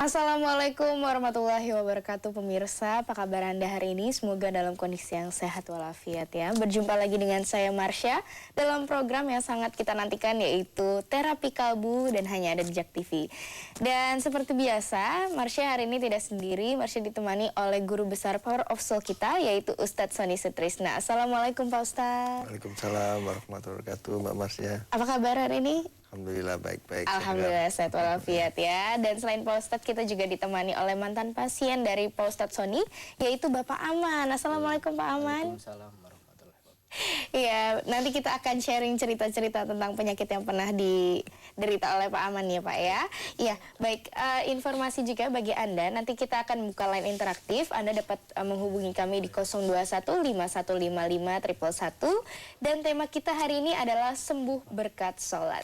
Assalamualaikum warahmatullahi wabarakatuh pemirsa, apa kabar Anda hari ini? Semoga dalam kondisi yang sehat walafiat ya. Berjumpa lagi dengan saya Marsha dalam program yang sangat kita nantikan yaitu Terapi Kalbu dan hanya ada di Jak TV. Dan seperti biasa, Marsha hari ini tidak sendiri, Marsha ditemani oleh guru besar Power of Soul kita yaitu Ustadz Sony Sutrisna. Assalamualaikum Pak Ustadz. Waalaikumsalam warahmatullahi wabarakatuh Mbak Marsha. Apa kabar hari ini? Alhamdulillah baik-baik. Alhamdulillah sehat walafiat ya. Dan selain Pak Ustadz kita juga ditemani oleh mantan pasien dari Pak Ustadz Sony yaitu Bapak Aman. Assalamualaikum Pak Aman. Waalaikumsalam warahmatullahi wabarakatuh. Iya, nanti kita akan sharing cerita-cerita tentang penyakit yang pernah diderita oleh Pak Aman ya Pak ya. Iya, baik, informasi juga bagi Anda, nanti kita akan buka line interaktif. Anda dapat menghubungi kami di 02151551111 dan tema kita hari ini adalah sembuh berkat sholat.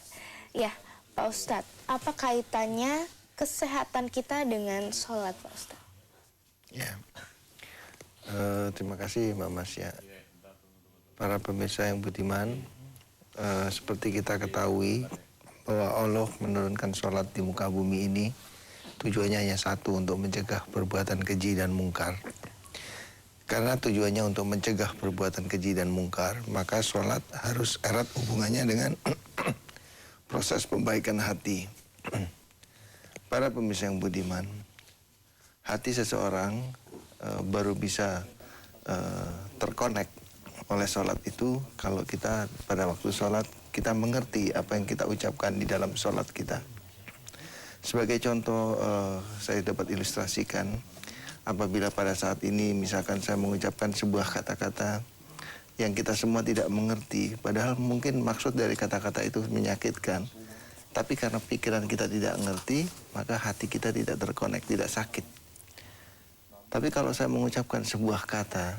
Ya, Pak Ustadz, apa kaitannya kesehatan kita dengan sholat, Pak Ustadz? Ya, terima kasih Mbak Marsha. Para pemirsa yang budiman, seperti kita ketahui bahwa Allah menurunkan sholat di muka bumi ini tujuannya hanya satu, untuk mencegah perbuatan keji dan mungkar. Karena tujuannya untuk mencegah perbuatan keji dan mungkar, maka sholat harus erat hubungannya dengan proses pembaikan hati. Para pemirsa yang budiman, hati seseorang baru bisa terkonek oleh sholat itu kalau kita pada waktu sholat kita mengerti apa yang kita ucapkan di dalam sholat kita. Sebagai contoh, saya dapat ilustrasikan apabila pada saat ini misalkan saya mengucapkan sebuah kata-kata yang kita semua tidak mengerti, padahal mungkin maksud dari kata-kata itu menyakitkan, tapi karena pikiran kita tidak mengerti, maka hati kita tidak terkonek, tidak sakit. Tapi kalau saya mengucapkan sebuah kata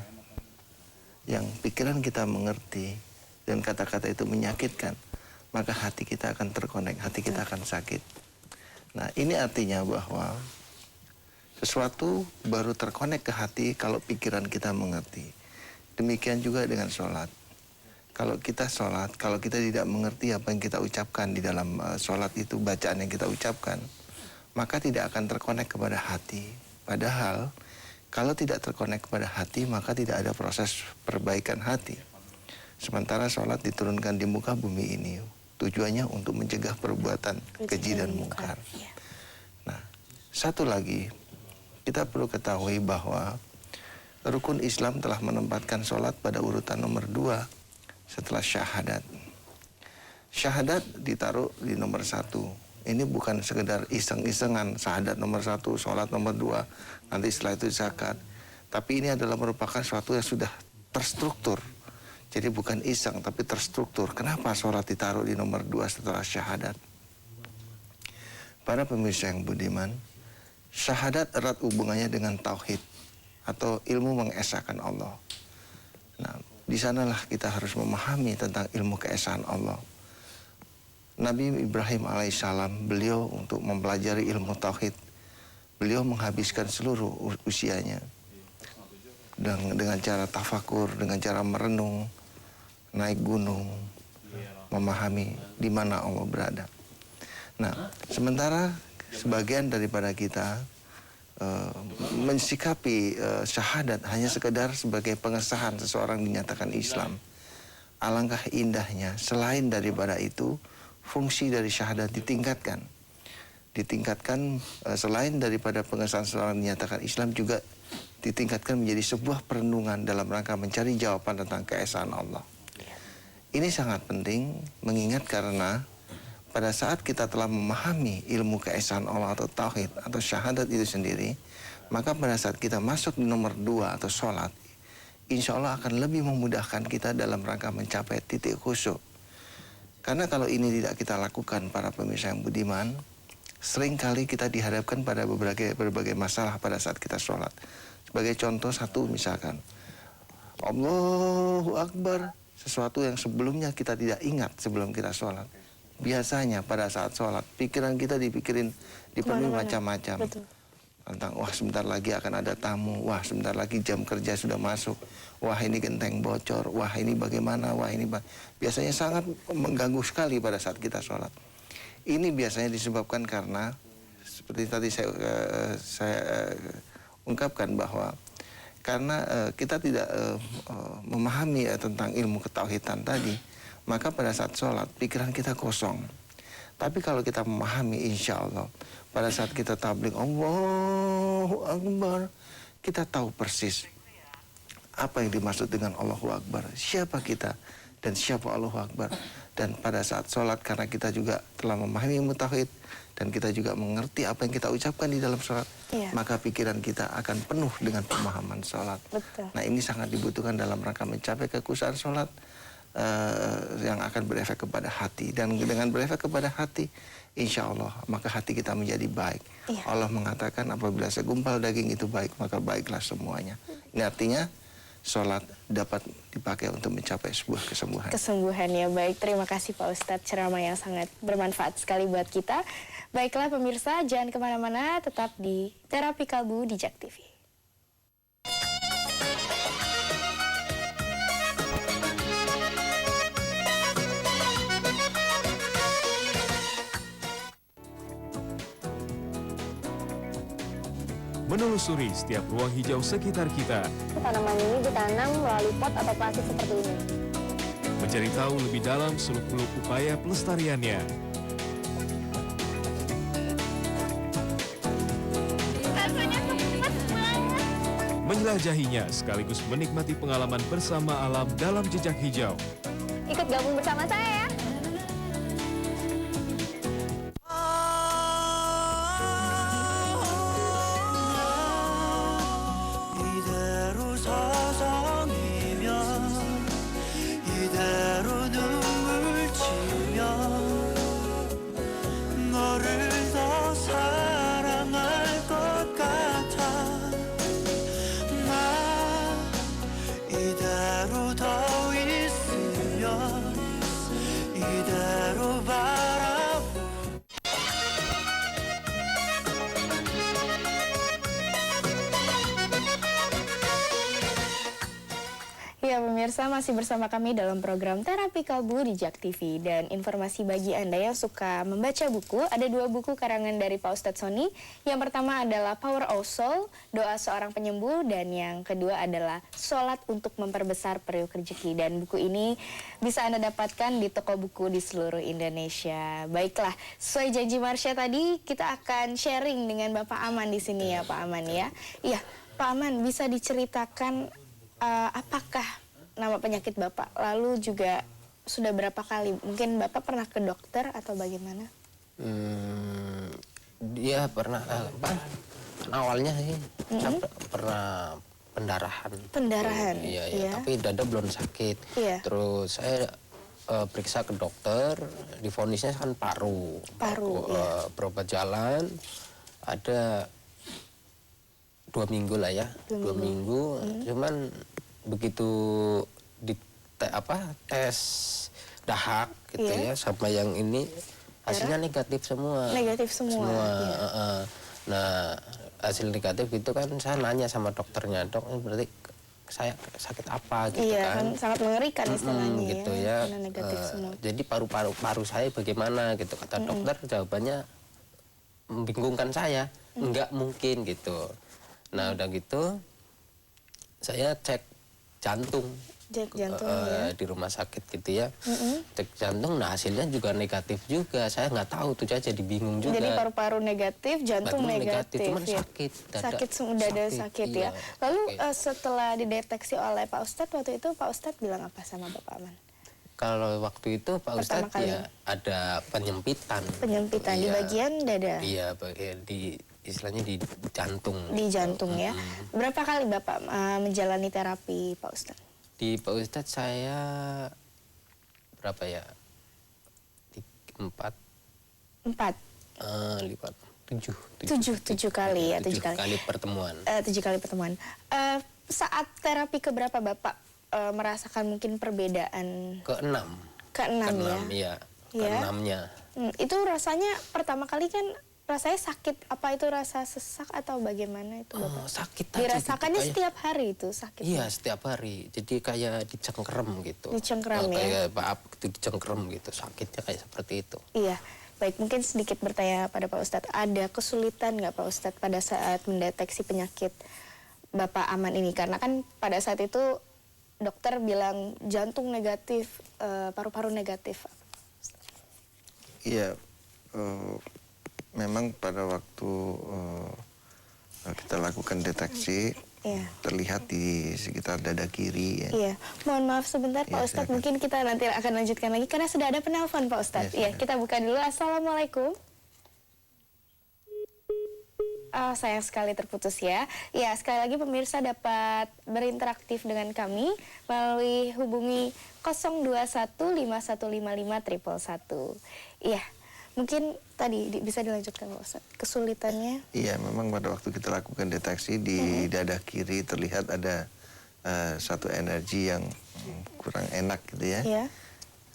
yang pikiran kita mengerti dan kata-kata itu menyakitkan, maka hati kita akan terkonek, hati kita akan sakit. Nah, ini artinya bahwa sesuatu baru terkonek ke hati kalau pikiran kita mengerti. Demikian juga dengan sholat. Kalau kita sholat, kalau kita tidak mengerti apa yang kita ucapkan di dalam sholat itu, bacaan yang kita ucapkan, maka tidak akan terkonek kepada hati. Padahal, kalau tidak terkonek kepada hati, maka tidak ada proses perbaikan hati. Sementara sholat diturunkan di muka bumi ini, tujuannya untuk mencegah perbuatan keji dan mungkar. Nah, satu lagi, kita perlu ketahui bahwa rukun Islam telah menempatkan sholat pada urutan nomor 2 setelah syahadat. Syahadat ditaruh di nomor 1. Ini bukan sekedar iseng-isengan, syahadat nomor 1, sholat nomor 2, nanti setelah itu zakat. Tapi ini adalah merupakan sesuatu yang sudah terstruktur. Jadi bukan iseng, tapi terstruktur. Kenapa sholat ditaruh di nomor 2 setelah syahadat? Para pemirsa yang budiman, syahadat erat hubungannya dengan tauhid atau ilmu mengesahkan Allah. Nah, di sanalah kita harus memahami tentang ilmu keesaan Allah. Nabi Ibrahim alaihissalam, beliau untuk mempelajari ilmu tauhid, beliau menghabiskan seluruh usianya dengan cara tafakur, dengan cara merenung, naik gunung, memahami di mana Allah berada. Nah, sementara sebagian daripada kita mensikapi syahadat hanya sekedar sebagai pengesahan seseorang dinyatakan Islam. Alangkah indahnya selain daripada itu, fungsi dari syahadat ditingkatkan. Selain daripada pengesahan seseorang dinyatakan Islam, juga ditingkatkan menjadi sebuah perenungan dalam rangka mencari jawaban tentang keesaan Allah. Ini sangat penting mengingat karena pada saat kita telah memahami ilmu keesaan Allah atau tauhid atau syahadat itu sendiri, maka pada saat kita masuk di nomor 2 atau sholat, insya Allah akan lebih memudahkan kita dalam rangka mencapai titik khusyuk. Karena kalau ini tidak kita lakukan, para pemirsa yang budiman, seringkali kita dihadapkan pada berbagai masalah pada saat kita sholat. Sebagai contoh satu misalkan, Allahu Akbar, sesuatu yang sebelumnya kita tidak ingat sebelum kita sholat. Biasanya pada saat sholat, pikiran kita dipenuhi macam-macam. Tentang, wah sebentar lagi akan ada tamu, wah sebentar lagi jam kerja sudah masuk, wah ini genteng bocor, wah ini bagaimana, wah ini biasanya sangat mengganggu sekali pada saat kita sholat. Ini biasanya disebabkan karena seperti tadi saya ungkapkan bahwa karena kita tidak memahami tentang ilmu ketauhidan tadi, maka pada saat sholat pikiran kita kosong. Tapi kalau kita memahami, insya Allah pada saat kita tabligh Allahu Akbar, kita tahu persis apa yang dimaksud dengan Allahu Akbar, siapa kita dan siapa Allahu Akbar. Dan pada saat sholat, karena kita juga telah memahami ilmu tauhid dan kita juga mengerti apa yang kita ucapkan di dalam sholat, maka pikiran kita akan penuh dengan pemahaman sholat. Betul. Nah, ini sangat dibutuhkan dalam rangka mencapai kekuasaan sholat yang akan berefek kepada hati. Dan dengan berefek kepada hati, insya Allah maka hati kita menjadi baik. Allah mengatakan apabila segumpal daging itu baik, maka baiklah semuanya. Ini artinya sholat dapat dipakai untuk mencapai sebuah kesembuhan. Kesembuhan ya, baik. Terima kasih Pak Ustadz, ceramah yang sangat bermanfaat sekali buat kita. Baiklah pemirsa, jangan kemana-mana, tetap di Terapi Kalbu di JAK TV. Menelusuri setiap ruang hijau sekitar kita. Tanaman ini ditanam melalui pot atau plastik seperti ini. Mencari tahu lebih dalam seluk-beluk upaya pelestariannya. Rasanya cepat banget. Menjelajahinya sekaligus menikmati pengalaman bersama alam dalam jejak hijau. Ikut gabung bersama saya ya. 이대로 서성이면 이대로 눈물 지면 너를 더 사랑할 것 같아 나 이대로 더 있으면 이대로 바라보 Ya pemirsa, masih bersama kami dalam program Terapi Kalbu di JAK TV. Dan informasi bagi Anda yang suka membaca buku, ada 2 buku karangan dari Pak Ustadz Sony. Yang pertama adalah Power of Soul, Doa Seorang Penyembuh. Dan yang kedua adalah Sholat untuk Memperbesar Periuk Rezeki. Dan buku ini bisa Anda dapatkan di toko buku di seluruh Indonesia. Baiklah, sesuai janji Marsha tadi, kita akan sharing dengan Bapak Aman di sini ya Pak Aman ya. Iya, Pak Aman bisa diceritakan apakah nama penyakit Bapak, lalu juga sudah berapa kali? Mungkin Bapak pernah ke dokter atau bagaimana? Dia pernah awalnya sih saya pernah pendarahan. Pendarahan, Iya, iya. tapi dada belum sakit. Iya. Terus saya periksa ke dokter, divonisnya kan paru. Paru, iya. Berobat jalan ada 2 minggu lah ya, 2 minggu. Cuman begitu di tes dahak gitu Iya. ya, sama yang ini hasilnya negatif semua. Negatif semua, iya. Nah, hasil negatif itu kan saya nanya sama dokternya, dok ini berarti saya sakit apa gitu Iya, kan. sangat mengerikan istilahnya Gitu ya. ya. Karena negatif semua. Jadi paru-paru saya bagaimana gitu, kata dokter. Jawabannya membingungkan saya, enggak mungkin gitu. Nah udah gitu saya cek jantung. Cek jantung ya. Di rumah sakit gitu ya. Cek jantung, nah hasilnya juga negatif juga. Saya nggak tahu tuh, saya jadi bingung juga. Jadi paru-paru negatif, jantung negatif, cuman ya. sakit, Dada sakit ya. iya. Lalu setelah dideteksi oleh Pak Ustadz waktu itu, Pak Ustadz bilang apa sama Bapak Aman? Kalau waktu itu Pak Pertama Ustadz kali. ya ada penyempitan. Penyempitan di Iya. bagian dada. Iya, bagian istilahnya di jantung. Di jantung ya. Berapa kali Bapak menjalani terapi Pak Ustadz? Di Pak Ustadz saya berapa ya? 4 lipat 7 kali ya, 7 7 kali. kali pertemuan. 7 kali pertemuan. Saat terapi keberapa Bapak merasakan mungkin perbedaan? Ke-6. Ke-6 ya? Iya. Iya. Ke-6-nya. Itu rasanya pertama kali kan rasanya sakit. Apa itu rasa sesak atau bagaimana itu Bapak? Sakit aja Dirasakannya gitu, setiap hari itu sakit? Iya, setiap hari. Jadi kayak dicengkerem gitu. Dicengkerem ya? Kayak maaf itu dicengkerem gitu. Sakitnya kayak seperti itu. Iya. Baik, mungkin sedikit bertanya pada Pak Ustadz, ada kesulitan nggak Pak Ustadz pada saat mendeteksi penyakit Bapak Aman ini? Karena kan pada saat itu dokter bilang jantung negatif, paru-paru negatif. Iya, memang pada waktu kita lakukan deteksi, Iya. terlihat di sekitar dada kiri ya. Iya, mohon maaf sebentar Pak Iya, Ustadz, silakan. mungkin kita nanti akan lanjutkan lagi karena sudah ada penelpon Pak Ustadz. Iya, Iya, silakan. kita buka dulu. Assalamualaikum. Oh, sayang sekali terputus ya. Ya, sekali lagi pemirsa dapat berinteraktif dengan kami melalui hubungi 0215155111. Iya, mungkin tadi bisa dilanjutkan Pak Ustadz. Kesulitannya? Iya, memang pada waktu kita lakukan deteksi di dada kiri terlihat ada satu energi yang kurang enak gitu ya. Iya.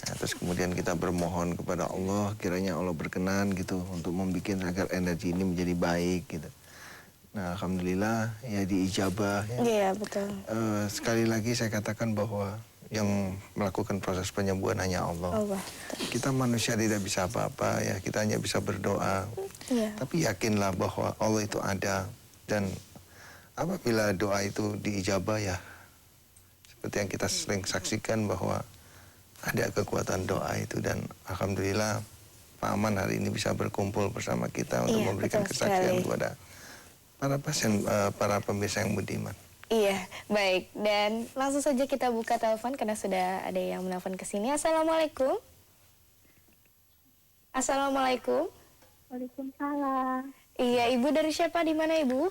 Nah, terus kemudian kita bermohon kepada Allah, kiranya Allah berkenan gitu untuk membuat agar energi ini menjadi baik gitu. Nah, alhamdulillah ya diijabah ya. Iya, betul. Sekali lagi saya katakan bahwa yang melakukan proses penyembuhan hanya Allah. Allah. Kita manusia tidak bisa apa-apa ya, kita hanya bisa berdoa. Iya. Tapi yakinlah bahwa Allah itu ada, dan apabila doa itu diijabah ya, seperti yang kita sering saksikan bahwa ada kekuatan doa itu, dan alhamdulillah Pak Aman hari ini bisa berkumpul bersama kita untuk Iya, memberikan betul kesaksian sekali. kepada para pasien, para pemirsa yang budiman. Iya, baik. Dan langsung saja kita buka telepon karena sudah ada yang menelpon ke sini. Assalamualaikum. Assalamualaikum. Waalaikumsalam. Iya, Ibu dari siapa? Di mana Ibu?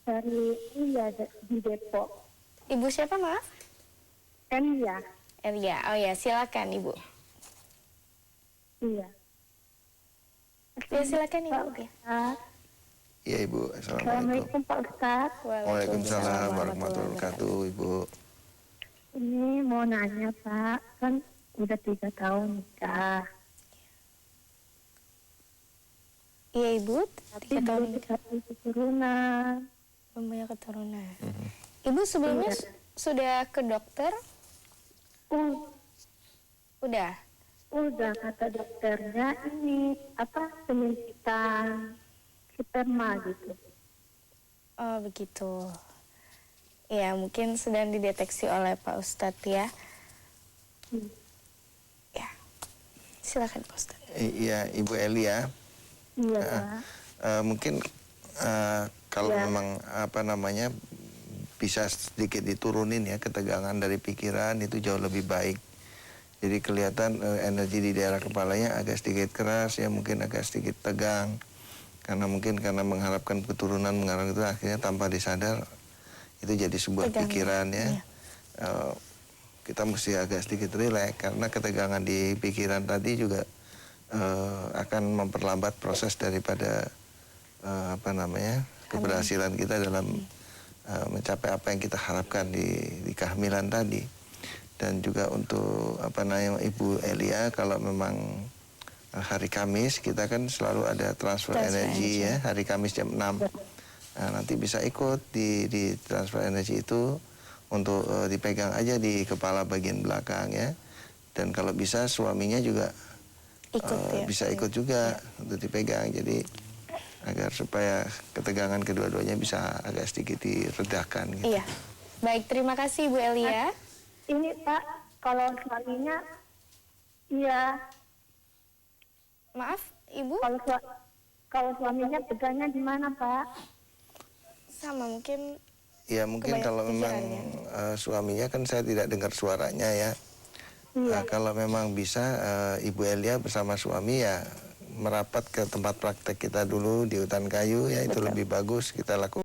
Dari di Depok. Ibu siapa, maaf? Elia. Elia. Oh ya, silakan Ibu. Iya. Ya, silakan Ibu. Pak Oke. Ustadz. Iya Ibu, assalamualaikum. Assalamualaikum Pak Ustadz. Waalaikumsalam warahmatullahi wabarakatuh, Ibu. Ini mau nanya Pak, kan udah 3 tahun nikah. Iya, Ibu. Tapi 3 tahun belum nikah. dikasih keturunan. Belum punya keturunan. Ibu sebelumnya sudah ke dokter? Udah. Udah kata dokternya ini penyuntikan sperma gitu. Oh, begitu. Ya, mungkin sedang dideteksi oleh Pak Ustadz ya. Ya. Silakan Pak Ustadz. Iya, Ibu Elia. Iya Pak. Mungkin kalau memang bisa sedikit diturunin ya ketegangan dari pikiran, itu jauh lebih baik. Jadi kelihatan energi di daerah kepalanya agak sedikit keras ya, mungkin agak sedikit tegang. Karena mengharapkan keturunan, mengharapkan itu akhirnya tanpa disadar itu jadi sebuah Tegang, pikiran ya. iya. Kita mesti agak sedikit rileks karena ketegangan di pikiran tadi juga akan memperlambat proses daripada keberhasilan kita dalam mencapai apa yang kita harapkan di kehamilan tadi. Dan juga untuk Ibu Elia, kalau memang hari Kamis kita kan selalu ada transfer energi ya, hari Kamis jam 6. Nah, nanti bisa ikut di transfer energi itu untuk dipegang aja di kepala bagian belakang ya. Dan kalau bisa suaminya juga bisa ikut juga untuk dipegang. Jadi agar supaya ketegangan kedua-duanya bisa agak sedikit diredakan gitu. Iya. Baik, terima kasih Bu Elia. Ini Pak, kalau suaminya, iya. Maaf, Ibu. Kalau suaminya pegangnya di mana Pak? Sama mungkin. Ya mungkin Kebanyak kalau memang suaminya kan saya tidak dengar suaranya ya. Kalau memang bisa Ibu Elia bersama suami ya merapat ke tempat praktek kita dulu di Hutan Kayu ya, itu lebih bagus kita lakukan.